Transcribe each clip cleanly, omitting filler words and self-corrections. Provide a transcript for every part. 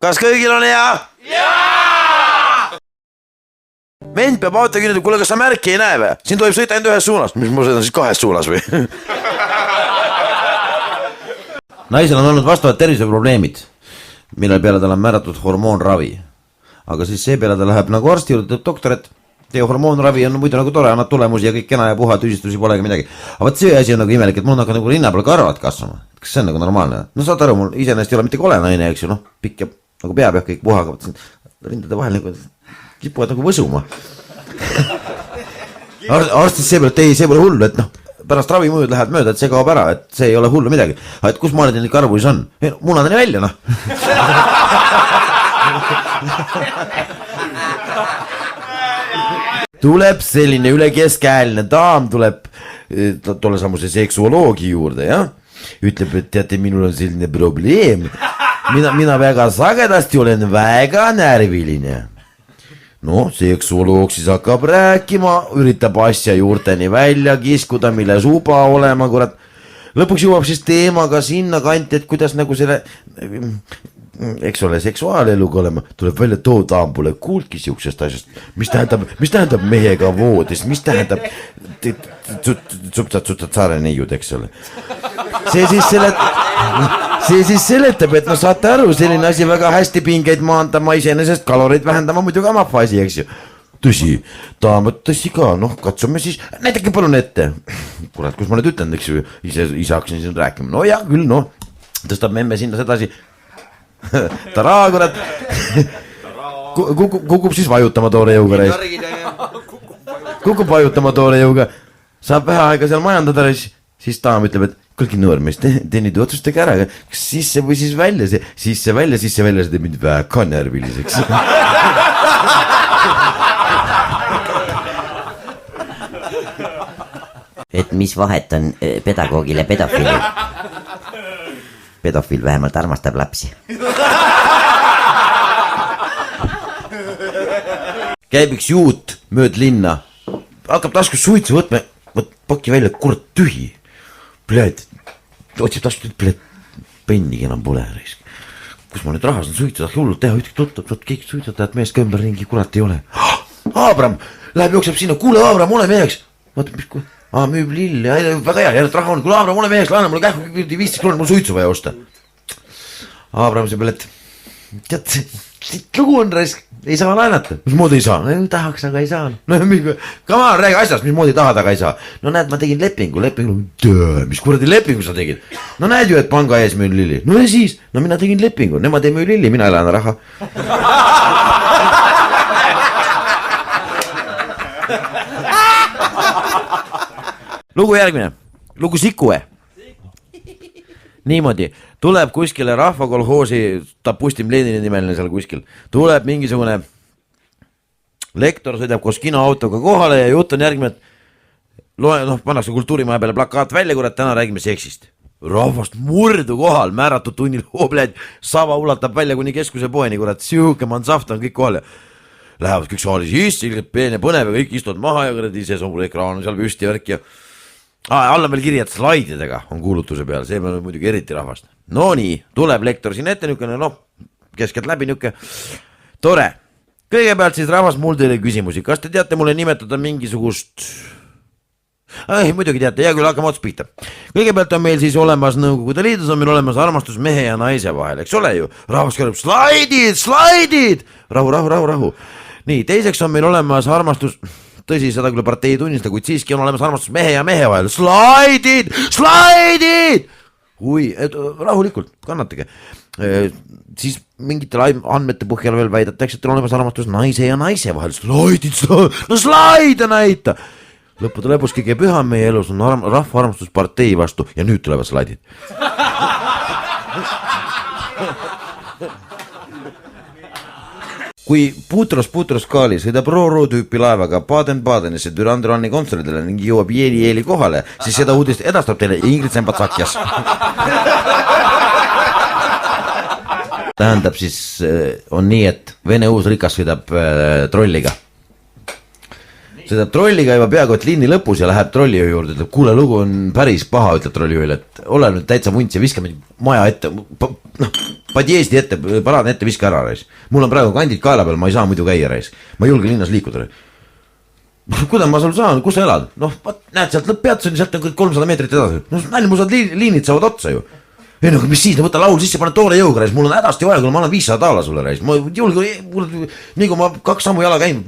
Kas kõigil on hea? Jaa! Vend peab auto kinni, kuule, kas sa märki ei näe või? Siin tohib sõita ainult ühes suunas. Mis ma sõidan siis kahes suunas või? Naisel on olnud vastavad terviseprobleemid, mille peale tal on määratud hormoonravi. Aga siis see peale ta läheb nagu arsti juurde, teeb doktor, et teie hormoonravi on muidu nagu tore, annab tulemusi ja kõik kena ja puha, tüsistusi polegi midagi. Aga võt see asi on nagu imelik, et mul on hakanud nagu rinna peal karvad kasvama. Kas see on nagu normaalne? No saad aru, mul iseenesest ei ole mitte kole naine, eks ju, noh, pikk ja nagu peab ja kõik puha, aga rindade vahel nagu kipuvad nagu võsuma. Arstis see peale, et ei, see pole hullu, et noh, pärast ravimõjud lähevad mööda, et see kaob ära, et see ei ole hullu midagi. Aga et kus ma olen neid karvu siis on? Munadeni välja, noh. Tuleb selline üle keskääline daam, tuleb tolle samuse seksuoloogi juurde, jah? Ütleb, et teate, minul on selline probleem. Mina väga sagedasti olen väga närviline. No, seksuoloog siis hakkab rääkima, üritab asja juurteni välja kiskuda, mille suba olema, kurat. Lõpuks jõuab siis teemaga sinna kanti, et kuidas nagu selle, eks ole, seksuaaleluga olema, tuleb välja too daam pole kuulki siuksest asjast. Mis tähendab mehega voodis, mis tähendab tsutad saare neiud, eks ole. See siis seletab, et no saate aru, selline asi väga hästi pingeid maandama, iseenesest kaloreid vähendama, muidu ka mappa asi, eks ju. Tõsi, daamad tõsi ka, noh, katsume siis, näidake palun ette. Kurat, kus ma nüüd ütlen, eks ju, ise hakkasin siin rääkima. No jah, küll, noh, tõstab memme sinna sedasi. Taraa, kurat. Kukub siis vajutama toore jõuga reis. Kukub vajutama toore jõuga. Saab vähe aega seal majandada, siis daam ütleb, et kuulge noormees, te nüüd otsustage ära, kas sisse või siis välja, sisse välja, see teeb mind väga närviliseks. Et mis vahet on pedagoogil ja pedofiilil? Pedofiil vähemalt armastab lapsi. Käib üks juut mööd linna, hakkab taskus suitsu võtma, paki välja, kurat tühi. Pläed, otsib taskus, pläed, pennigi enam pole. Kus ma nüüd rahas on suitsu, hullult teha, ütleks tuttav, kõik suitsutajad meest ka ümber ringi, kurat ei ole. Aabram, läheb jookseb sinna, kuule Aabram, ole meheks. Vaata, mis müüb lilli, väga hea, järjest raha on, kuule Aabram, ole meheks, laena mulle kähku, 15 krooni, mul suitsu vaja osta. Aabram see peale, et tead, siit lugu on raisk, ei saa laenata. Mis moodi ei saa? No tahaks, aga ei saa. No kama räägi asjast, mis moodi tahad, aga ei saa. No näed, ma tegin lepingu, mis kuradi lepingu sa tegid? No näed ju, et panga ees müün lilli. No ja siis, no mina tegin lepingu, nemad ei müü lilli, mina ei laena raha. Lugu järgmine, lugu Sikue. Niimoodi, tuleb kuskile rahvakolhoosi, ta Pustim Lenini nimeline seal kuskil, tuleb mingisugune lektor, sõidab koos kinoautoga kohale ja jutt on järgmine, et pannakse kultuurimaja peale plakaat välja, kurat, täna räägime seksist. Rahvast murdu kohal, määratud tunnil, Sava ulatab välja kuni keskuse poeni, kurat, siuke mansaft on kõik kohal ja lähevad kõik saali sisse, ilgelt peen ja põnev ja kõik istuvad maha ja kurat, ise sombul ekraan on seal püsti värk ja alla veel kirjad slaididega on kuulutuse peal, see on muidugi eriti rahvast. No nii, tuleb lektor siin ette nükene, keskelt läbi nüke. Tore. Kõigepealt siis rahvast mul teile küsimusi. Kas te teate mulle nimetada mingisugust... muidugi teate, hea küll, hakkame ots pihta. Kõigepealt on meil siis olemas Nõukogude Liidus, on meil olemas armastus mehe ja naise vahel, eks ole ju? Rahvas kõrab, slaidid! Rahu. Nii, teiseks on meil olemas armastus... Tõsi, seda küll partei ei tunnista, kuid siiski on olemas armastus mehe ja mehe vahel. Slaidid! Rahulikult, kannatage. Siis mingitel andmete põhjal veel väidetakse, et on olemas armastus naise ja naise vahel. Slaide näita! Lõppude lõpus kõige püham meie elus on rahva armastus partei vastu ja nüüd tulevad slaidid. Kui Putros Kali sõidab Ro-tüüpi laevaga Baden-Badenisse Duran-Durani kontserdile ning jõuab Jeeli kohale, siis seda uudist edastab teile Ingrid Sembatsakjas. Tähendab siis on nii, et Vene uus rikas sõidab trolliga. sõidab trolliga juba peaaegu et liini lõpus ja läheb trollijuhi juurde, ütleb, kuule, lugu on päris paha, ütleb trollijuhile, et ole nüüd täitsa vunts ja viska mind maja ette, padjeesti ette, paraadne ette, viska ära, reis. Mul on praegu kandid kaela peal, ma ei saa muidu käia, reis. Ma ei julge linnas liikuda. Kuidas ma sul saan, kus sa elad? Noh, näed, sealt lõpp-peatuseni, sealt on 300 meetrit edasi. No nalja, mul saad liinid saavad otsa ju. Ei no, mis siis, võta laul sisse, pane toole jõuga, reis. Mul on hädasti vaja, kui ma annan 500 taala sulle, reis. Ma julge, nii kui ma 2 sammu jala käin,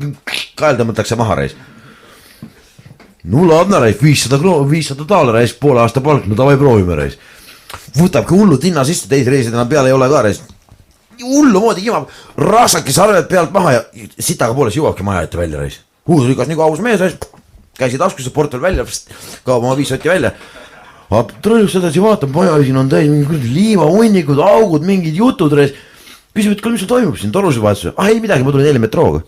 kael tõmmatakse maha, reis. No ladna, reis, 500 taala, reis, poole aasta palk, no davai proovime, reis. Võtabki hullud hinna sisse, teisi reisid enam peale ei ole ka, reis. Hullu moodi kimab, rasaki sarved pealt maha ja sitaga pooles jõuabki maja ette välja, reis. Huusrikas nii kui aus mees, reis. Käisi taskusse portfel välja, kaob oma 5 sotti välja. Trolliks edasi vaatab, maja siin on täis mingid liivaunnikud, augud, mingid jutud, reis. Küsib, et mis sul toimub siin torusi vahetus? Ei midagi, ma tulen 4 metrooga.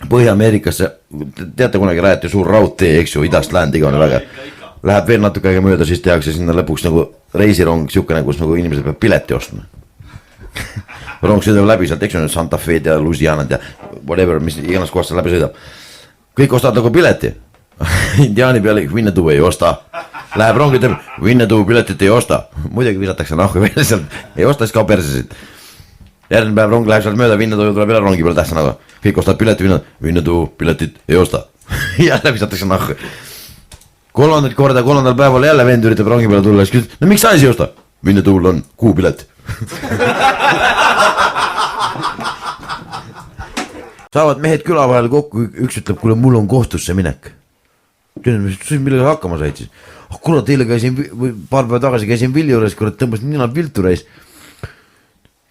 Põhja-Ameerikasse, teate kunagi rääti suur raudtee, eks ju, idast läände igavene väga. Läheb veel natuke aega mööda, siis tehakse sinna lõpuks nagu reisirong, siukene, kus nagu inimesed peab pileti ostma. Rong sõidab läbi sealt, eks ju, Santa Fe'd ja Louisianad ja whatever, mis iganes kohast seal läbi sõidab. Kõik ostavad nagu pileti. Indiaani peale Winnetou ei osta. Läheb rongi teeb, Winnetou piletit ei osta. Muidugi visatakse nahku välja sealt, ei osta, siis ka persesid. Järgmine päev rong läheb sealt mööda, Winnetou tuleb jälle rongi peale tähtsa nagu. Kõik ostavad pileti, Winnetou piletit ei osta. Jälle visatakse nahku. Kolmandat korda, 3. päeval jälle vend üritab rongi peale tulla, siis küsid, no miks sa asi osta? Winnetou'l on kuupilet. Saavad mehed küla vahel kokku, üks ütleb, kuule, mul on kohtusse minek. Millega hakkama said siis? Kurat, teile käisin, paar päeva tagasi käisin Villi juures, kurat, tõmbasin ninad viltu reis.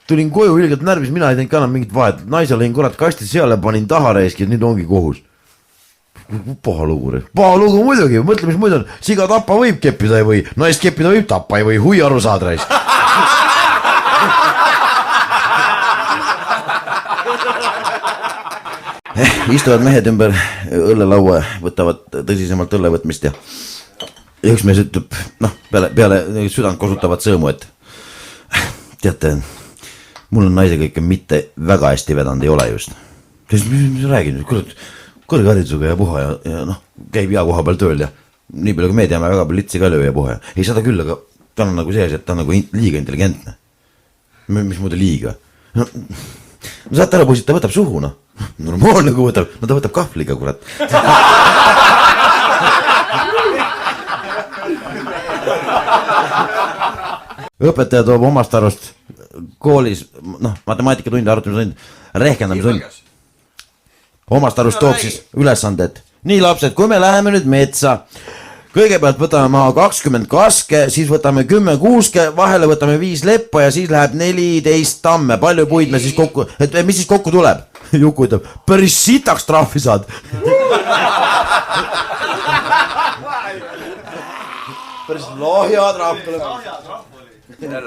Tulin koju ilgelt närvis, mina ei teinud ka enam mingit vahet. Naise lõin kurat kasti seal ja panin taha reiski, et nüüd ongi kohus. Paha lugu reis. Paha lugu muidugi, mõtle, mis muidu on. Siga tappa võib, keppida ei või. Naist keppida võib, tappa ei või. Hui aru saad reis. Istuvad mehed ümber õllelaua, võtavad tõsisemalt õllevõtmist ja üks mees ütleb, noh, peale südant kosutavad sõõmu, et teate, mul on naisega ikka mitte väga hästi vedanud, ei ole just. Mis räägin, kurat, kõrgharidusega ja puha ja noh, käib hea koha peal tööl ja nii palju kui me teame, väga palju litsi ka löö ja puha. Ei sada küll, aga ta on nagu see, et ta on nagu liiga intelligentne. Mis muidu liiga? No saate ära poisid, ta võtab suhu, noh. Normaalne kui võtab, no ta võtab kahvliga, kurat. Õpetaja toob omast arust koolis, noh, matemaatikatund, arutamistund, rehkendamistund. Omast arust toob siis ülesanded. Nii lapsed, kui me läheme nüüd metsa, kõigepealt võtame maha 20 kaske, siis võtame 10 kuuske, vahele võtame 5 leppa ja siis läheb 14 tamme. Palju puid me siis kokku, et mis siis kokku tuleb? Juku ütleb, päris sitaks trahvi saad. Päris lahja trahv tuleb.